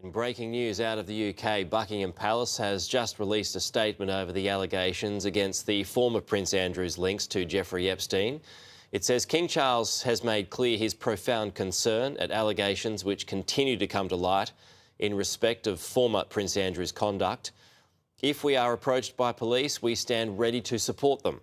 In breaking news out of the UK, Buckingham Palace has just released a statement over the allegations against the former Prince Andrew's links to Jeffrey Epstein. It says King Charles has made clear his profound concern at allegations which continue to come to light in respect of former Prince Andrew's conduct. If we are approached by police, we stand ready to support them.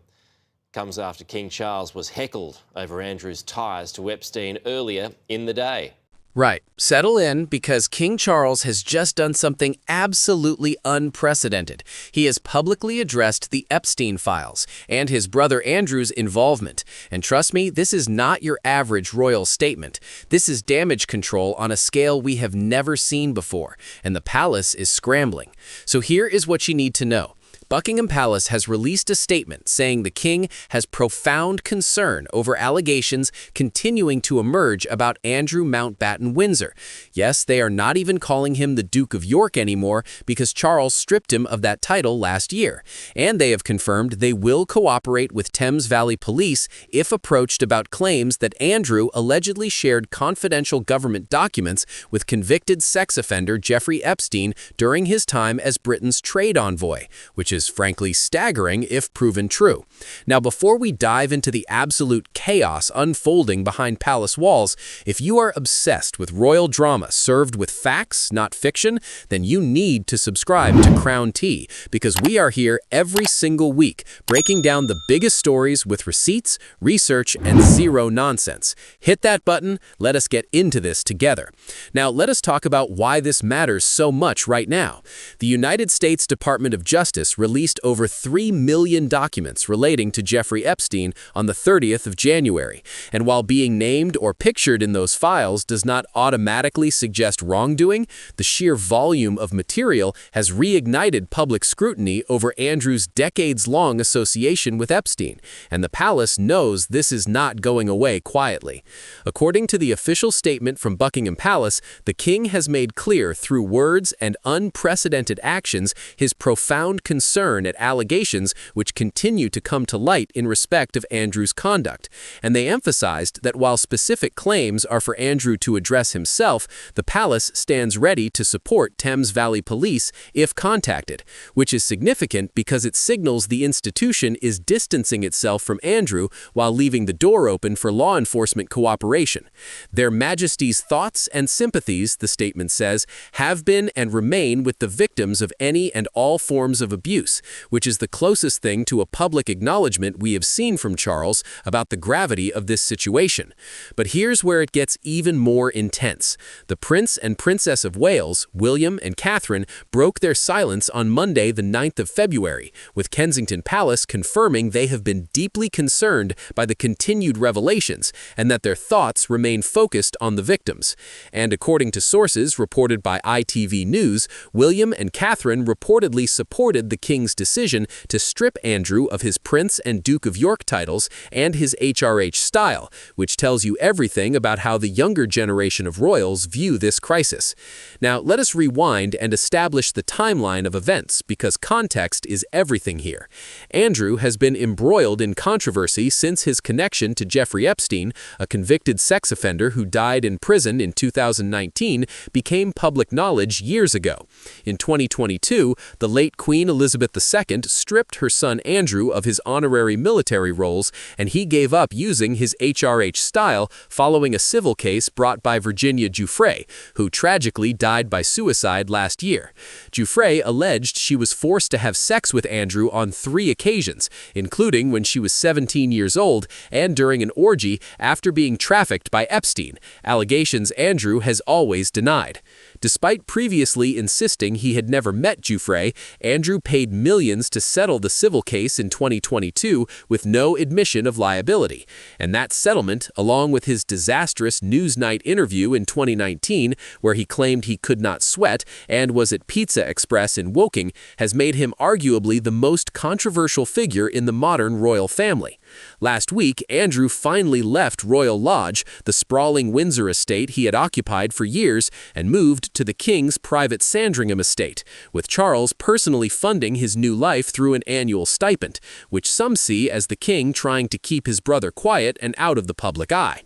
Comes after King Charles was heckled over Andrew's ties to Epstein earlier in the day. Right. Settle in, because King Charles has just done something absolutely unprecedented. He has publicly addressed the Epstein files and his brother Andrew's involvement. And trust me, this is not your average royal statement. This is damage control on a scale we have never seen before, and the palace is scrambling. So here is what you need to know. Buckingham Palace has released a statement saying the king has profound concern over allegations continuing to emerge about Andrew Mountbatten Windsor. Yes, they are not even calling him the Duke of York anymore because Charles stripped him of that title last year. And they have confirmed they will cooperate with Thames Valley Police if approached about claims that Andrew allegedly shared confidential government documents with convicted sex offender Jeffrey Epstein during his time as Britain's trade envoy, which is frankly staggering if proven true. Now, before we dive into the absolute chaos unfolding behind palace walls, if you are obsessed with royal drama served with facts, not fiction, then you need to subscribe to Crown Tea, because we are here every single week breaking down the biggest stories with receipts, research, and zero nonsense. Hit that button, let us get into this together. Now, let us talk about why this matters so much right now. The United States Department of Justice released over 3 million documents relating to Jeffrey Epstein on the 30th of January. And while being named or pictured in those files does not automatically suggest wrongdoing, the sheer volume of material has reignited public scrutiny over Andrew's decades-long association with Epstein, and the palace knows this is not going away quietly. According to the official statement from Buckingham Palace, the king has made clear through words and unprecedented actions his profound concern at allegations which continue to come to light in respect of Andrew's conduct. And they emphasized that while specific claims are for Andrew to address himself, the palace stands ready to support Thames Valley Police if contacted, which is significant because it signals the institution is distancing itself from Andrew while leaving the door open for law enforcement cooperation. Their Majesty's thoughts and sympathies, the statement says, have been and remain with the victims of any and all forms of abuse, which is the closest thing to a public acknowledgement we have seen from Charles about the gravity of this situation. But here's where it gets even more intense. The Prince and Princess of Wales, William and Catherine, broke their silence on Monday, the 9th of February, with Kensington Palace confirming they have been deeply concerned by the continued revelations and that their thoughts remain focused on the victims. And according to sources reported by ITV News, William and Catherine reportedly supported the king's decision to strip Andrew of his Prince and Duke of York titles and his HRH style, which tells you everything about how the younger generation of royals view this crisis. Now, let us rewind and establish the timeline of events, because context is everything here. Andrew has been embroiled in controversy since his connection to Jeffrey Epstein, a convicted sex offender who died in prison in 2019, became public knowledge years ago. In 2022, the late Queen Elizabeth II stripped her son Andrew of his honorary military roles, and he gave up using his HRH style following a civil case brought by Virginia Giuffre, who tragically died by suicide last year. Giuffre alleged she was forced to have sex with Andrew on 3 occasions, including when she was 17 years old and during an orgy after being trafficked by Epstein, allegations Andrew has always denied. Despite previously insisting he had never met Giuffre, Andrew paid millions to settle the civil case in 2022 with no admission of liability. And that settlement, along with his disastrous Newsnight interview in 2019, where he claimed he could not sweat and was at Pizza Express in Woking, has made him arguably the most controversial figure in the modern royal family. Last week, Andrew finally left Royal Lodge, the sprawling Windsor estate he had occupied for years, and moved to the King's private Sandringham estate, with Charles personally funding his new life through an annual stipend, which some see as the King trying to keep his brother quiet and out of the public eye.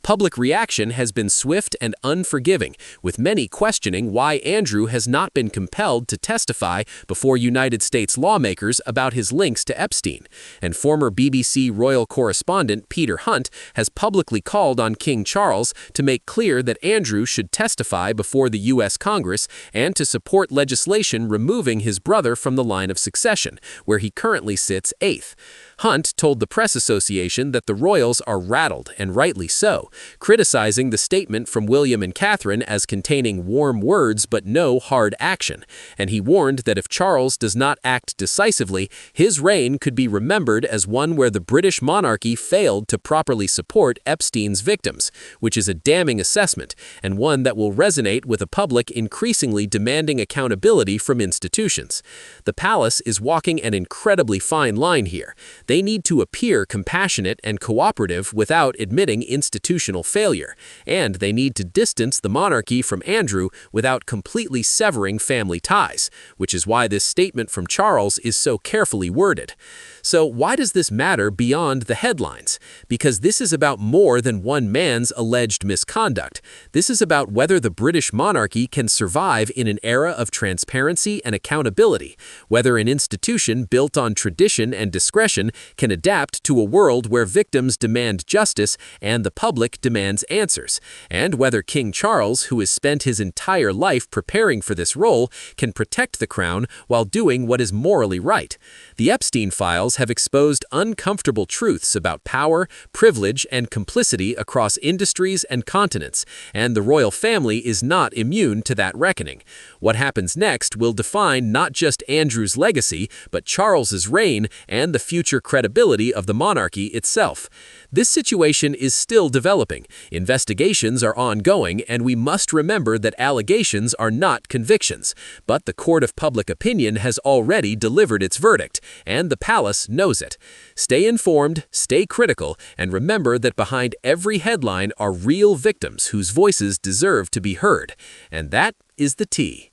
Public reaction has been swift and unforgiving, with many questioning why Andrew has not been compelled to testify before United States lawmakers about his links to Epstein. And former BBC royal correspondent Peter Hunt has publicly called on King Charles to make clear that Andrew should testify before the U.S. Congress and to support legislation removing his brother from the line of succession, where he currently sits 8th. Hunt told the Press Association that the royals are rattled, and rightly so, criticizing the statement from William and Catherine as containing warm words but no hard action, and he warned that if Charles does not act decisively, his reign could be remembered as one where the British monarchy failed to properly support Epstein's victims, which is a damning assessment, and one that will resonate with a public increasingly demanding accountability from institutions. The palace is walking an incredibly fine line here. They need to appear compassionate and cooperative without admitting institutional failure, and they need to distance the monarchy from Andrew without completely severing family ties, which is why this statement from Charles is so carefully worded. So why does this matter beyond the headlines? Because this is about more than one man's alleged misconduct. This is about whether the British monarchy can survive in an era of transparency and accountability, whether an institution built on tradition and discretion can adapt to a world where victims demand justice and the public demands answers, and whether King Charles, who has spent his entire life preparing for this role, can protect the crown while doing what is morally right. The Epstein files have exposed uncomfortable truths about power, privilege, and complicity across industries and continents, and the royal family is not immune to that reckoning. What happens next will define not just Andrew's legacy, but Charles's reign and the future credibility of the monarchy itself. This situation is still developing. Investigations are ongoing, and we must remember that allegations are not convictions. But the court of public opinion has already delivered its verdict, and the palace knows it. Stay informed, stay critical, and remember that behind every headline are real victims whose voices deserve to be heard. And that is the T.